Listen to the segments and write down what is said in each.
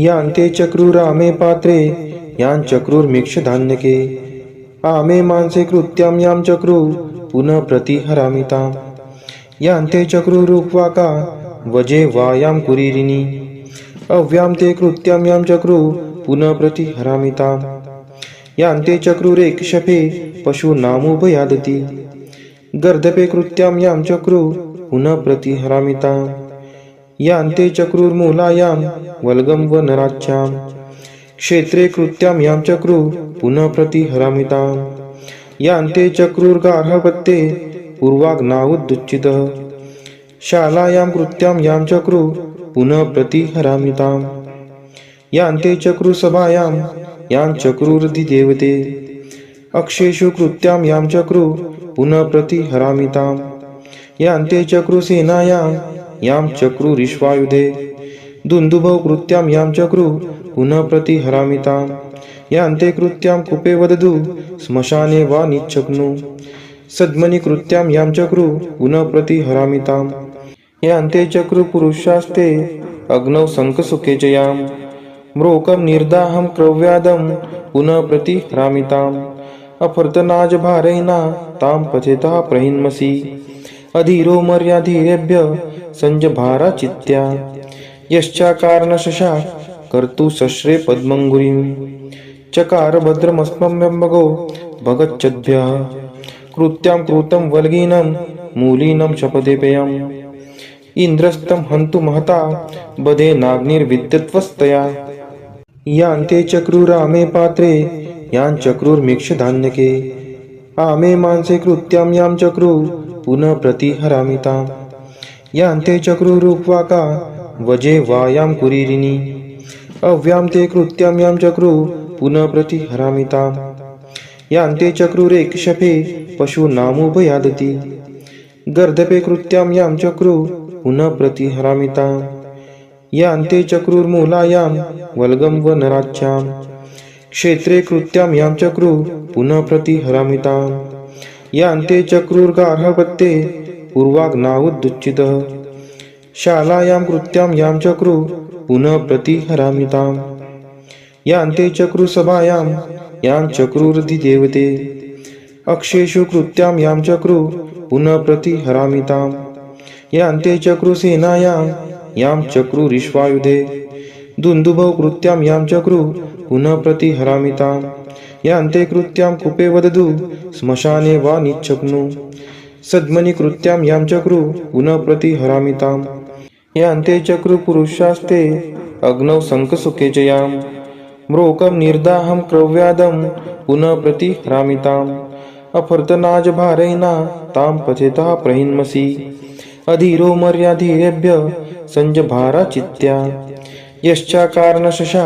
यांते चक्रुरामे पात्रे यांचक्रुर्मीक्षधान्यके आमे मांसे कृत्यां यां चक्रू पुनः प्रतिहरामिताम् यांते चक्रुरुक्वाका वजे वायां कुरीरिणी अव्यां ते कृत्यां यां चक्रू पुनः प्रतिहरामिताम् यांते चक्रुरेक्षपे पशूनामुभयादति गर्दपे कृत्यां यां चक्रू पुनः प्रतिहरामिताम् यांते चक्रुर्मूलायां वल्गं वनराच्यां क्षेत्रे कृत्यां यां चक्रू पुनः प्रतिहरामिताम् यांते चक्रुर्गार्हपत्ये पूर्वाग्नावुदुच्चितः शालायां कृत्यां यां चक्रू पुनः प्रतिहरामिताम् यांते चक्रुसभायां यां चक्रुरधिदेवते अक्षेषु कृत्यां यां चक्रू पुनः प्रतिहरामिताम् यांते चक्रुसेनायां यां चक्रुरिश्वायुधे दुन्दुभौ कृत्यां यां चक्रू पुनः प्रतिहरामिताम् यांते कृत्यां कुपे वदतु श्मशाने वा निच्छग्नु सद्मनि कृत्यां यां चक्रू पुनः प्रतिहरामिताम् यांते चक्रुपुरुषास्ते अग्नौ शङ्खसुखे च यां म्रोकं निर्दाहं क्रव्यादं पुनः प्रतिहरामिताम् अफर्तनाजभारैना तां पचेतः प्रहिन्मसि अधीरो मर्याधीरेभ्य संजभारा चित्त्या यश्चाकारणशशा कर्तु शश्रे पद्मङ्गुरीं चकार भद्रमस्मभ्यम्बगो भगच्छद्भ्यः कृत्यां कृतं वल्गीनं मूलीनं शपथेपेयम् इन्द्रस्तं हन्तु महता बधेनाग्निर्विद्युत्वस्तया यांते चक्रुरामे पात्रे यांचक्रुर्मीक्षधान्यके आमे मांसे कृत्यां यां चक्रू पुनः प्रतिहरामिताम् यांते चक्रुरुक्वाका वजे वायां कुरीरिणी अव्यां ते कृत्यां यां चक्रू पुनः प्रतिहरामिताम् यांते चक्रुरेक्षपे पशूनामुभयादति गर्दपे कृत्यां यां चक्रू पुनः प्रतिहरामिताम् यांते चक्रुर्मूलायां वल्गं वनराच्यां क्षेत्रे कृत्यां यां चक्रू पुनः प्रतिहरामिताम् यांते चक्रुर्गार्हपत्ये पूर्वाग्नावुदुच्चितः शालायां कृत्यां यां चक्रू पुनः प्रतिहरामिताम् यांते चक्रुसभायां यां चक्रुरधिदेवते अक्षेषु कृत्यां यां चक्रू पुनः प्रतिहरामिताम् यांते चक्रुसेनायां यां चक्रुरिश्वायुधे दुन्दुभौ कृत्यां यां चक्रू पुनः प्रतिहरामिताम् यांते कृत्यां कुपे वदतु श्मशाने वा निच्छग्नु सद्मनि कृत्यां यां चक्रू पुनः प्रतिहरामिताम् यांते चक्रुपुरुषास्ते अग्नौ शङ्खसुखे च यां म्रोकं निर्दाहं क्रव्यादं पुनः प्रतिहरामिताम् अफर्तनाजभारैना तां पचेतः प्रहिन्मसि अधीरो मर्याधीरेभ्य संजभारा चित्त्या यश्चाकारणशशा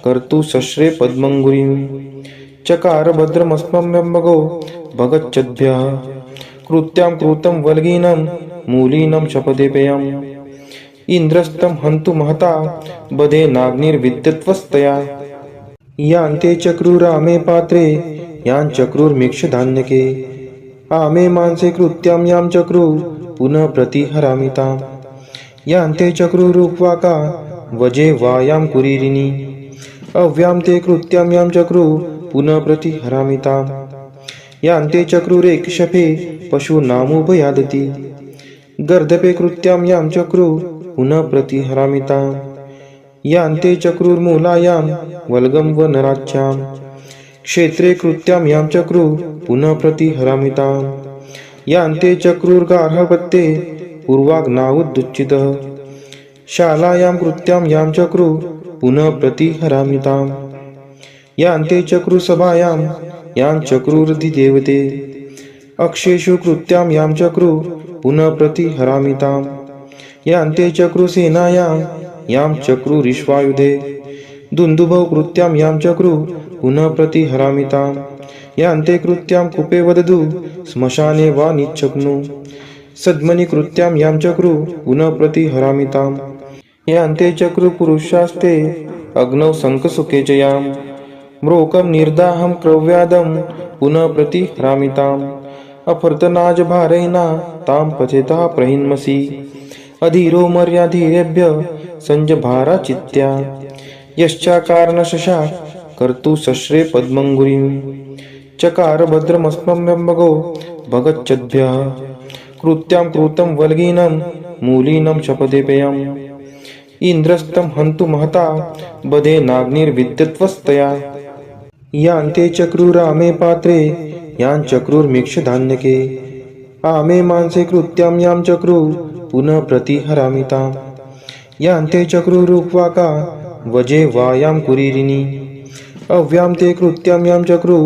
कर्तु शश्रे पद्मङ्गुरीं चकार भद्रमस्मभ्यम्बगो भगच्छद्भ्यः कृत्यां कृतं वल्गीनं मूलीनं शपथेपेयम् इन्द्रस्तं हन्तु महता बधेनाग्निर्विद्युत्वस्तया यांते चक्रुरामे पात्रे यांचक्रुर्मीक्षधान्यके आमे मांसे कृत्यां यां चक्रू पुनः प्रतिहरामिताम् यांते चक्रुरुक्वाका वजे वायां कुरीरिणी अव्यां ते कृत्यां यां चक्रू पुनः प्रतिहरामिताम् यांते चक्रुरेक्षपे पशूनामुभयादति गर्दपे कृत्यां यां चक्रू पुनः प्रतिहरामिताम् यांते चक्रुर्मूलायां वल्गं वनराच्यां क्षेत्रे कृत्यां यां चक्रू पुनः प्रतिहरामिताम् यांते चक्रुर्गार्हपत्ये पूर्वाग्नावुदुच्चितः शालायां कृत्यां यां चक्रू पुनः प्रतिहरामिताम् यांते चक्रुसभायां यां चक्रुरधिदेवते अक्षेषु कृत्यां यां चक्रू पुनः प्रतिहरामिताम् यांते चक्रुसेनायां यां चक्रुरिश्वायुधे दुन्दुभौ कृत्यां यां चक्रू पुनः प्रतिहरामिताम् यांते कृत्यां कुपे वदतु श्मशाने वा निच्छग्नु सद्मनि कृत्यां यां चक्रू पुनः प्रतिहरामिताम् यांते चक्रुपुरुषास्ते अग्नौ शङ्खसुखे च यां म्रोकं निर्दाहं क्रव्यादं पुनः प्रतिहरामिताम् अफर्तनाजभारैना तां पचेतः प्रहिन्मसि अधीरो मर्याधीरेभ्य संजभारा चित्त्या यश्चाकारणशशाक कर्तु सश्रे पद्मंगुरीं चकार भद्रमस्मम्यम्बगो भगच्छद्भ्यः कृत्यां कृतं वल्गीनं मूलीनं शपथेपेयम् इंद्रस्तं हन्तु महता बधे नाग्निर्विद्यत्वस्तया यान्ते चक्रुरामे पात्रे यां चक्रुर्मीक्षधान्यके आमे मांसे कृत्यां यां चक्रु पुनः प्रतिहरामि ताम् यान्ते चक्रुरुक्वाका वजे वायां कुरीरिणी अव्यां ते कृत्यां यां चक्रु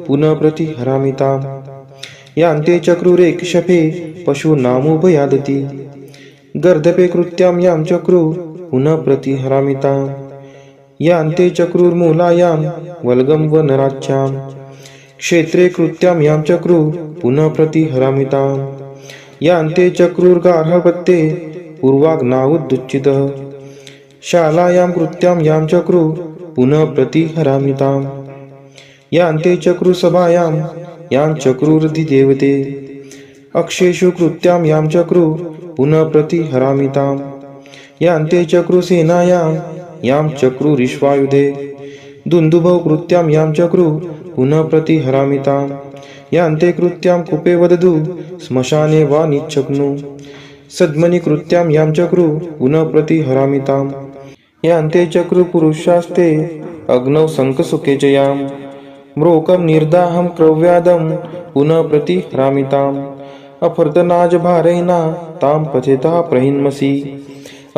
पुनः प्रतिहरामि ताम् यान्ते चक्रुरेक्षपे पशूनामुभयादति गर्दपे कृत्यां यां चक्रु पुनः प्रतिहरामि ताम् यान्ते चक्रुर्मूलायां वल्गं वनराच्यां क्षेत्रे कृत्यां यां चक्रु पुनः प्रतिहरामि ताम् यान्ते चक्रुर्गार्हपत्ये पूर्वाग्नावुदुच्चितः शालायां कृत्यां यां चक्रु पुनः प्रतिहरामि ताम् यान्ते चक्रुसभायां यां चक्रुरधिदेवते अक्षेषु कृत्यां यां चक्रु पुनः प्रतिहरामि ताम् यान्ते चक्रुसेनायां यां चक्रुरिश्वायुधे दुन्दुभौ कृत्यां यां चक्रु पुनः प्रतिहरामि ताम् यान्ते कृत्यां कूपे वदतु श्मशाने वा निच्छग्नु सद्मनि कृत्यां यां चक्रु पुनः प्रतिहरामि ताम् यान्ते चक्रुपुरुषास्ते अग्नौ शङ्खसुखे च यां म्रोकं निर्दाहं क्रव्यादं पुनः प्रतिहरामि ताम् अफर्तनाजभारैना तां पचेतः प्रहिन्मसि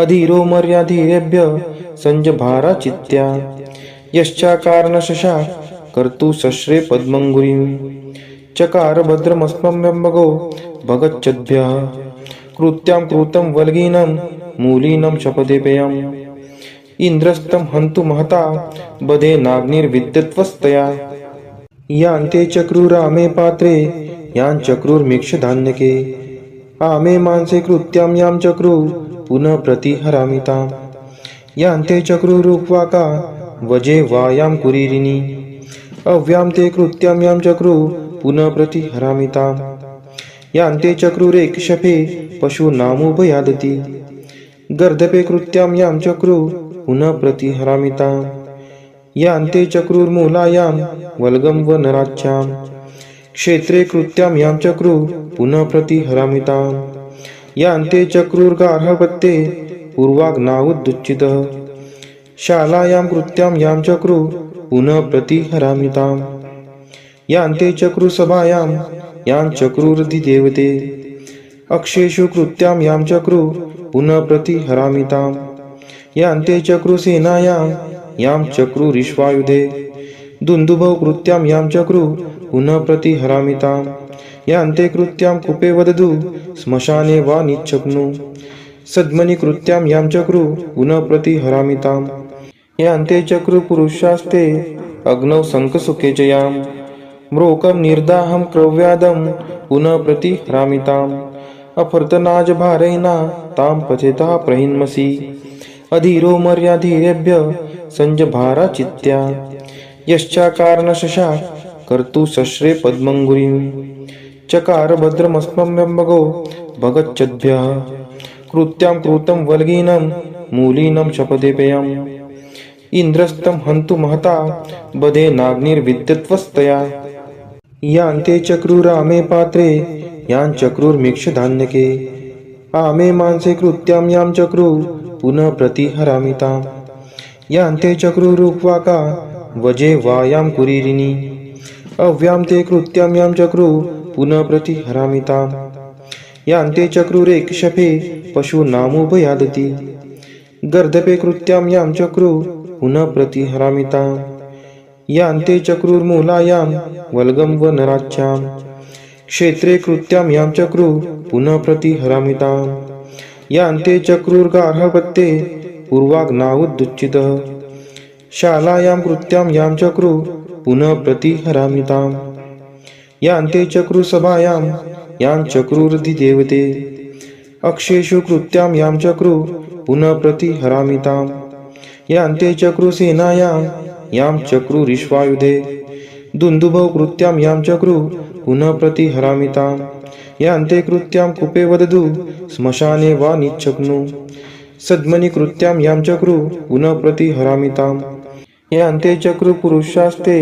अधीरो मर्याधीरेभ्य संजभारा चित्त्या यश्चाकारणशशाक कर्तु सश्रे पद्मंगुरीं चकार भद्रमस्मम्यम्बगो भगच्छद्भ्यः कृत्यां कृतं वल्गीनं मूलीनं शपथेपेयम् इंद्रस्तं हन्तु महता बधे नाग्निर्विद्यत्वस्तया यान्ते चक्रुरामे पात्रे यां चक्रुर्मीक्षधान्यके आमे मांसे कृत्यां यां चक्रु पुनः प्रतिहरामि ताम् यान्ते चक्रुरुक्वाका वजे वायां कुरीरिणी अव्यां ते कृत्यां यां चक्रु पुनः प्रतिहरामि ताम् यान्ते चक्रुरेक्षपे पशूनामुभयादति गर्दपे कृत्यां यां चक्रु पुनः प्रतिहरामि ताम् यान्ते चक्रुर्मूलायां वल्गं वनराच्यां क्षेत्रे कृत्यां यां चक्रु पुनः प्रतिहरामि ताम् यान्ते चक्रुर्गार्हपत्ये पूर्वाग्नावुदुच्चितः शालायां कृत्यां यां चक्रु पुनः प्रतिहरामि ताम् यान्ते चक्रुसभायां यां चक्रुरधिदेवते अक्षेषु कृत्यां यां चक्रु पुनः प्रतिहरामि ताम् यान्ते चक्रुसेनायां यां चक्रुरिश्वायुधे दुन्दुभौ कृत्यां यां चक्रु पुनः प्रतिहरामि ताम् यान्ते कृत्यां कूपे वदतु श्मशाने वा निच्छग्नु सद्मनि कृत्यां यां चक्रु पुनः प्रतिहरामि ताम् यान्ते चक्रुपुरुषास्ते अग्नौ शङ्खसुखे च यां म्रोकं निर्दाहं क्रव्यादं पुनः प्रतिहरामि ताम् अफर्तनाजभारैना तां पचेतः प्रहिन्मसि अधीरो मर्याधीरेभ्य संजभारा चित्त्या यश्चाकारणशशाक कर्तु सश्रे पद्मंगुरीं चकार भद्रमस्मम्यम्बगो भगच्छद्भ्यः कृत्यां कृतं वल्गीनं मूलीनं शपथेपेयम् इंद्रस्तं हन्तु महता बधे नाग्निर्विद्यत्वस्तया यान्ते चक्रुरामे पात्रे यां चक्रुर्मीक्षधान्यके आमे मांसे कृत्यां यां चक्रु पुनः प्रतिहरामि ताम् यान्ते चक्रुरुक्वाका वजे वायां कुरीरिणी अव्यां ते कृत्यां यां चक्रु पुनः प्रतिहरामि ताम् यान्ते चक्रुरेक्षपे पशूनामुभयादति गर्दपे कृत्यां यां चक्रु पुनः प्रतिहरामि ताम् यान्ते चक्रुर्मूलायां वल्गं वनराच्यां क्षेत्रे कृत्यां यां चक्रु पुनः प्रतिहरामि ताम् यान्ते चक्रुर्गार्हपत्ये पूर्वाग्नावुदुच्चितः शालायां कृत्यां यां चक्रु पुनः प्रतिहरामि ताम् यान्ते चक्रुसभायां यां चक्रुरधिदेवते अक्षेषु कृत्यां यां चक्रु पुनः प्रतिहरामि ताम् यान्ते चक्रुसेनायां यां चक्रुरिश्वायुधे दुन्दुभौ कृत्यां यां चक्रु पुनः प्रतिहरामि ताम् यान्ते कृत्यां कूपे वदतु श्मशाने वा निच्छग्नु सद्मनि कृत्यां यां चक्रु पुनः प्रतिहरामि ताम् यान्ते चक्रुपुरुषास्ते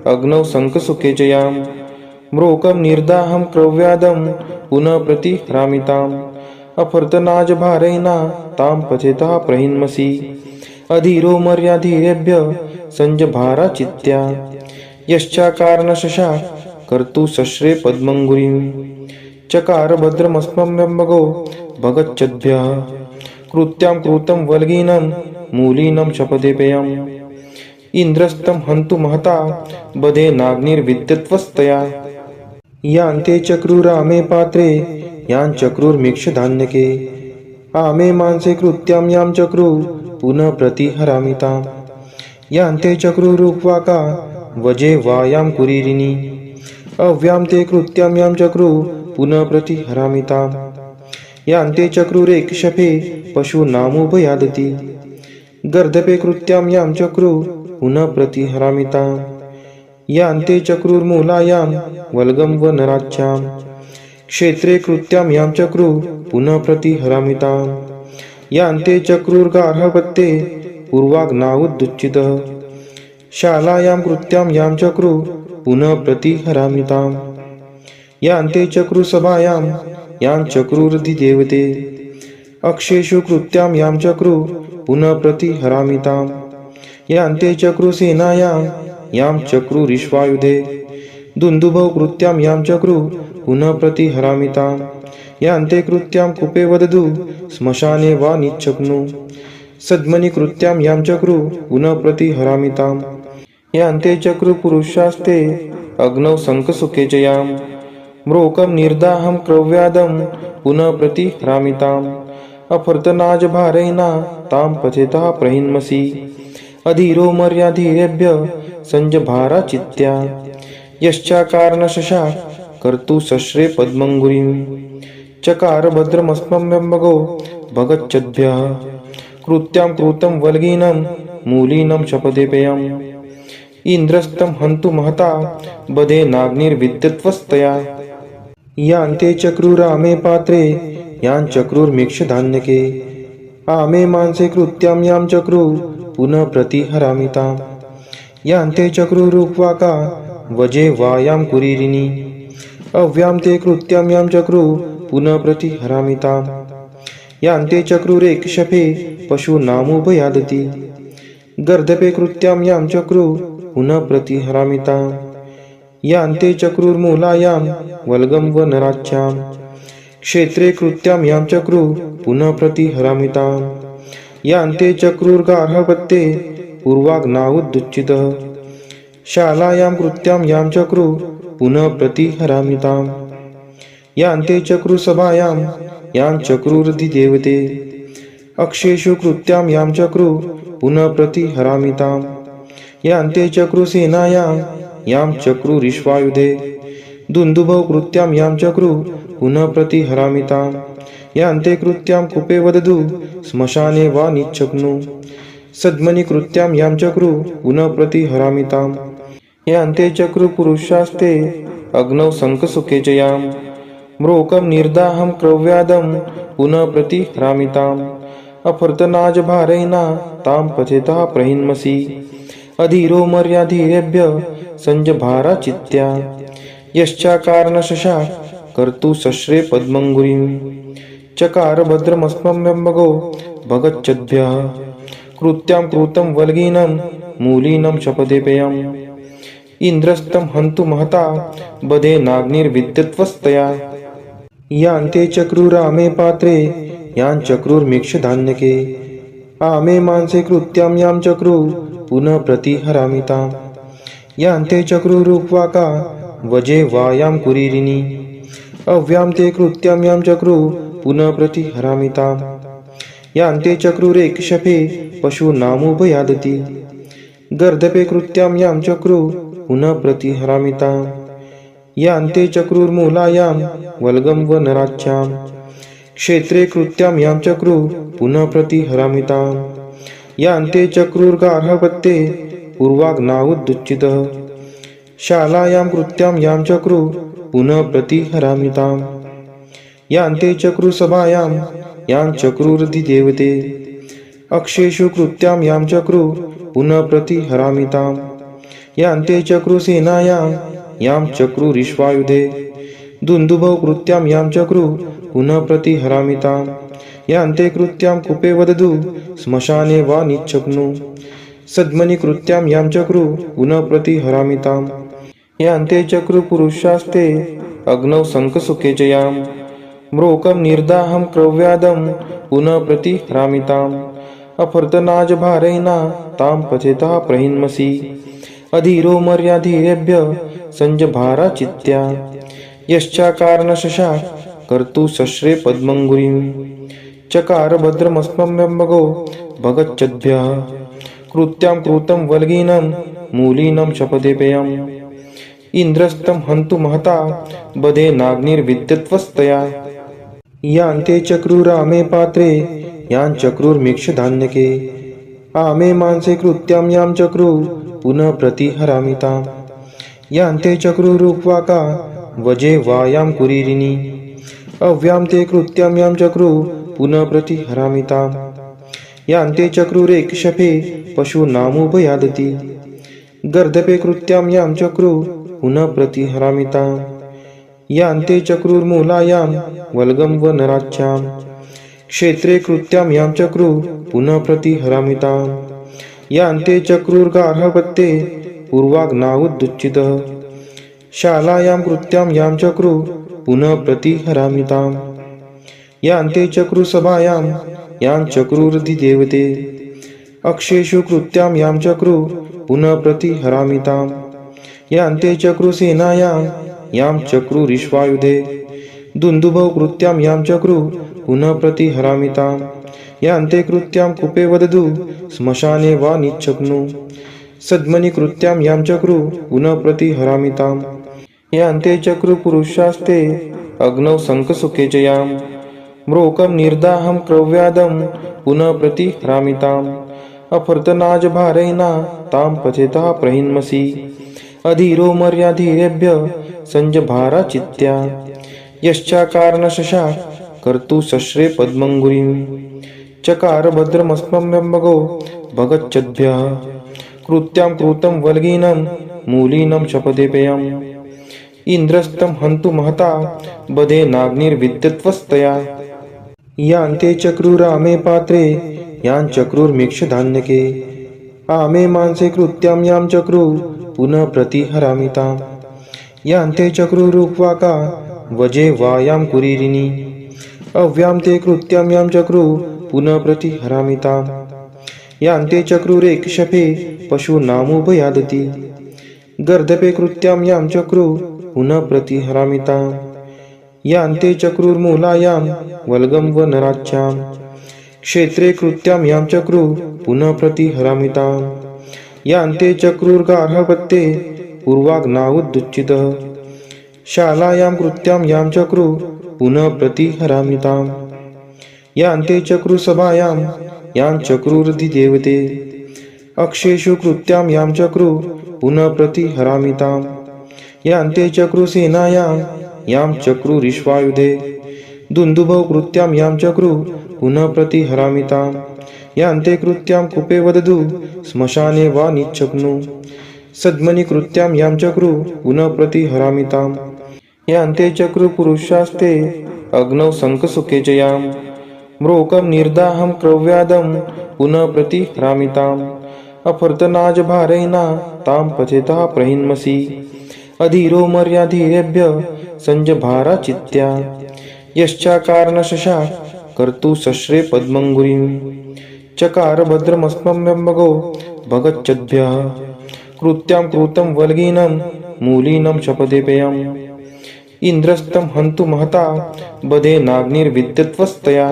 अग्नौ शङ्खसुखे च याम् म्रोकं निर्दाहं क्रव्यादं पुनः प्रतिहरामिताम् अफर्तनाजभारैना तां पचेतः प्रहिन्मसि अधीरो मर्याधीरेभ्य संजभारा चित्त्या यश्चाकारणशशा कर्तु शस्त्रे पद्मङ्गुरीं चकार भद्रमस्मम्यम्बगो भगच्छद्भ्यः कृत्यां कृतं वल्गीनं मूलीनं शपथे पेयम् इंद्रस्तं हन्तु महता बधे नाग्निर्विद्यत्वस्तया यान्ते चक्रुरामे पात्रे यां चक्रुर्मीक्षधान्यके आमे मांसे कृत्यां यां चक्रु पुनः प्रतिहरामिताम् यान्ते चक्रुरुक्वाका वजे वायां कुरीरिणी अव्यां ते कृत्यां यां चक्रु पुनः प्रतिहरामिताम् यान्ते चक्रुरेक्षपे पशूनामुपयादति गर्दपे कृत्यां यां चक्रु पुनः प्रतिहरामिताम् यान्ते चक्रुर्मूलायां वल्गं वनराच्यां क्षेत्रे कृत्यां यां चक्रु पुनः प्रतिहरामिताम् यान्ते चक्रुर्गार्हपत्ये पूर्वाग्नावुदुच्चितः शालायां कृत्यां यां चक्रु पुनः प्रतिहरामिताम् यान्ते चक्रुसभायां यां चक्रुरधिदेवते अक्षेषु कृत्यां यां चक्रु पुनः प्रतिहरामिताम् यान्ते चक्रुसेनायां यां चक्रुरिश्वायुधे दुन्दुभौ कृत्यां यां चक्रु पुनः प्रतिहरामिताम् यान्ते कृत्यां कूपे वदतु श्मशाने वा निच्छग्नु सद्मनि कृत्यां यां चक्रु पुनः प्रतिहरामिताम् यान्ते चक्रुपुरुषास्ते अग्नौ शङ्खसुखे च याम् म्रोकं निर्दाहं क्रव्यादं पुनः प्रतिहरामिताम् अफर्तनाजभारैना तां पचेतः प्रहिन्मसि अधीरो मर्याधीरेभ्य संजभारा चित्त्या यश्चाकारणशशा कर्तु शस्त्रे पद्मङ्गुरीं चकार भद्रमस्मम्यम्बगो भगच्छद्भ्यः कृत्यां कृतं वल्गीनं मूलीनं शपथे पेयम् इंद्रस्तं हन्तु महता बधे नाग्निर्विद्यत्वस्तया यान्ते चक्रुरामे पात्रे यां चक्रुर्मीक्षधान्यके आमे मांसे कृत्यां यां चक्रु पुनः प्रतिहरामिताम् यान्ते चक्रुरुक्वाका वजे वायां कुरीरिणी अव्यां ते कृत्यां यां चक्रु पुनः प्रतिहरामिताम् यान्ते चक्रुरेक्षपे पशूनामुपयादति गर्दपे कृत्यां यां चक्रु पुनः प्रतिहरामिताम् यान्ते चक्रुर्मूलायां वल्गं वनराच्यां क्षेत्रे कृत्यां यां चक्रु पुनः प्रतिहरामिताम् यान्ते चक्रुर्गार्हपत्ये पूर्वाग्नावुदुच्चितः शालायां कृत्यां यां चक्रु पुनः प्रतिहरामिताम् यान्ते चक्रुसभायां यां चक्रुरधिदेवते अक्षेषु कृत्यां यां चक्रु पुनः प्रतिहरामिताम् यान्ते चक्रुसेनायां यां चक्रुरिश्वायुधे दुन्दुभौ कृत्यां यां चक्रु पुनः प्रतिहरामिताम् यान्ते कृत्यां कूपे वदतु श्मशाने वा निच्छग्नु सद्मनि कृत्यां यां चक्रु पुनः प्रतिहरामिताम् यान्ते चक्रुपुरुषास्ते अग्नौ शङ्खसुखे च यां म्रोकं निर्दाहं क्रव्यादं पुनः प्रतिहरामिताम् अफर्तनाजभारैना तां पचेतः प्रहिन्मसि अधीरो मर्याधीरेभ्य संजभारा चित्त्या यश्चाकारणशशा कर्तु शस्त्रे पद्मङ्गुरीं चकार भद्रमस्मम्यम्बगो भगच्छद्भ्यः कृत्यां कृतं वल्गीनं मूलीनं शपथे पेयम् इंद्रस्तं हन्तु महता बधे नाग्निर्विद्यत्वस्तया यान्ते चक्रुरामे पात्रे यां चक्रुर्मीक्षधान्यके आमे मांसे कृत्यां यां चक्रु पुनः प्रतिहरामिताम् यान्ते चक्रुरुक्वाका वजे वायां कुरीरिणी अव्यां ते कृत्यां यां चक्रु पुनः प्रतिहरामिताम् यान्ते चक्रुरेक्षपे पशूनामुपयादति गर्दपे कृत्यां यां चक्रु पुनः प्रतिहरामिताम् यान्ते चक्रुर्मूलायां वल्गं वनराच्यां क्षेत्रे कृत्यां यां चक्रु पुनः प्रतिहरामिताम् यान्ते चक्रुर्गार्हपत्ये पूर्वाग्नावुदुच्चितः शालायां कृत्यां यां चक्रु पुनः प्रतिहरामिताम् यान्ते चक्रुसभायां यां चक्रुरधिदेवते अक्षेषु कृत्यां यां चक्रु पुनः प्रतिहरामिताम् यान्ते चक्रुसेनायां यां चक्रुरिश्वायुधे दुन्दुभौ कृत्यां यां चक्रुः पुनः प्रतिहरामिताम् यान्ते कृत्यां कूपे वदतु श्मशाने वा निच्छग्नु सद्मनि कृत्यां यां चक्रुः पुनः प्रतिहरामिताम् यान्ते चक्रुपुरुषास्ते अग्नौ शङ्खसुखे च यां म्रोकं निर्दाहं क्रव्यादं पुनः प्रतिहरामिताम् अफर्तनाजभारैना तां पचेतः प्रहिन्मसि अधीरो मर्याधीरेभ्य संजभारा चित्त्या यश्चाकारणशशाक कर्तु शस्त्रे पद्मङ्गुरीं चकार भद्रमस्मभ्यम्बगो भगच्छद्भ्यः कृत्यां कृतं वल्गीनं मूलीनं शपथेपेयम् इन्द्रस्तं हन्तु महता बधे नाग्निर्विद्यत्वस्तया यान्ते चक्रुरामे पात्रे यां चक्रुर्मीक्षधान्यके आमे मांसे कृत्यां यां चक्रुः पुनः प्रतिहरामिताम् यान्ते चक्रुरुक्वाका वजे वायां कुरीरिणी अव्यां ते कृत्यां यां चक्रुः पुनः प्रतिहरामिताम् यान्ते चक्रुरेक्षपे पशूनामुपयादति गर्दपे कृत्यां यां चक्रुः पुनः प्रतिहरामिताम् यान्ते चक्रुर्मूलायां वल्गं वनराच्यां क्षेत्रे कृत्यां यां चक्रुः पुनः प्रतिहरामिताम् यान्ते चक्रुर्गार्हपत्ये पूर्वाग्नावुदुच्चितः शालायां कृत्यां यां चक्रुः पुनः प्रतिहरामिताम् यान्ते चक्रुसभायां यां चक्रुरधिदेवते अक्षेषु कृत्यां यां चक्रुः पुनः प्रतिहरामिताम् यान्ते चक्रुसेनायां यां चक्रुरिश्वायुधे दुन्दुभौ कृत्यां यां चक्रुः पुनः प्रतिहरामिताम् यान्ते कृत्यां कूपे वदतु श्मशाने वा निच्छग्नु सद्मनि कृत्यां यां चक्रुः पुनः प्रतिहरामिताम् यान्ते चक्रुपुरुषास्ते अग्नौ शङ्खसुखे च यां म्रोकं निर्दाहं क्रव्यादं पुनः प्रतिहरामिताम् अफर्तनाजभारैना तां पचेतः प्रहिन्मसि अधीरो मर्याधीरेभ्य संजभारा चित्त्या यश्चाकारणशशाक कर्तु शस्त्रे पद्मङ्गुरीं चकार भद्रमस्मभ्यम्बगो भगच्छद्भ्यः कृत्यां कृतं वल्गीनं मूलीनं शपथेपेयम् इन्द्रस्तं हन्तु महता बधे नाग्निर्विद्यत्वस्तया यान्ते चक्रुरामे पात्रे यां चक्रुर्मीक्षधान्यके आमे मांसे कृत्यां यां चक्रुः पुनः प्रतिहरामिताम् यान्ते चक्रुरुक्वाका वजे वायां कुरीरिणी अव्यां ते कृत्यां यां चक्रुः पुनः प्रतिहरामिताम् यान्ते चक्रुरेक्षपे पशूनामुपयादति गर्दपे कृत्यां यां चक्रुः पुनः प्रतिहरामिताम् यान्ते चक्रुर्मूलायां वल्गं वनराच्यां क्षेत्रे कृत्यां यां चक्रुः पुनः प्रतिहरामिताम् यान्ते चक्रुर्गार्हपत्ये पूर्वाग्नावुदुच्चितः शालायां कृत्यां यां चक्रुः पुनः प्रतिहरामिताम् यान्ते चक्रुसभायां यां चक्रुरधिदेवते अक्षेषु कृत्यां यां चक्रुः पुनः प्रतिहरामिताम् यान्ते चक्रुसेनायां यां चक्रुरिश्वायुधे दुन्दुभौ कृत्यां यां चक्रुः पुनः प्रतिहरामिताम् यान्ते कृत्यां कूपे वदतु श्मशाने वा निच्छग्नु सद्मनि कृत्यां यां चक्रुः पुनः प्रतिहरामिताम् यान्ते चक्रुपुरुषास्ते अग्नौ शङ्खसुखे च यां म्रोकं निर्दाहं क्रव्यादं पुनः प्रतिहरामिताम् अफर्तनाजभारैना तां पचेतः प्रहिन्मसि अधीरो मर्याधीरेभ्य संजभारा चित्त्या यश्चाकारणशशाक कर्तु शस्त्रे पद्मङ्गुरीं चकार भद्रमस्मभ्यम्बगो भगच्छद्भ्यः कृत्यां कृतं वल्गीनं मूलीनं शपथेपेयम् इन्द्रस्तं हन्तु महता बधे नाग्निर्विद्यत्वस्तया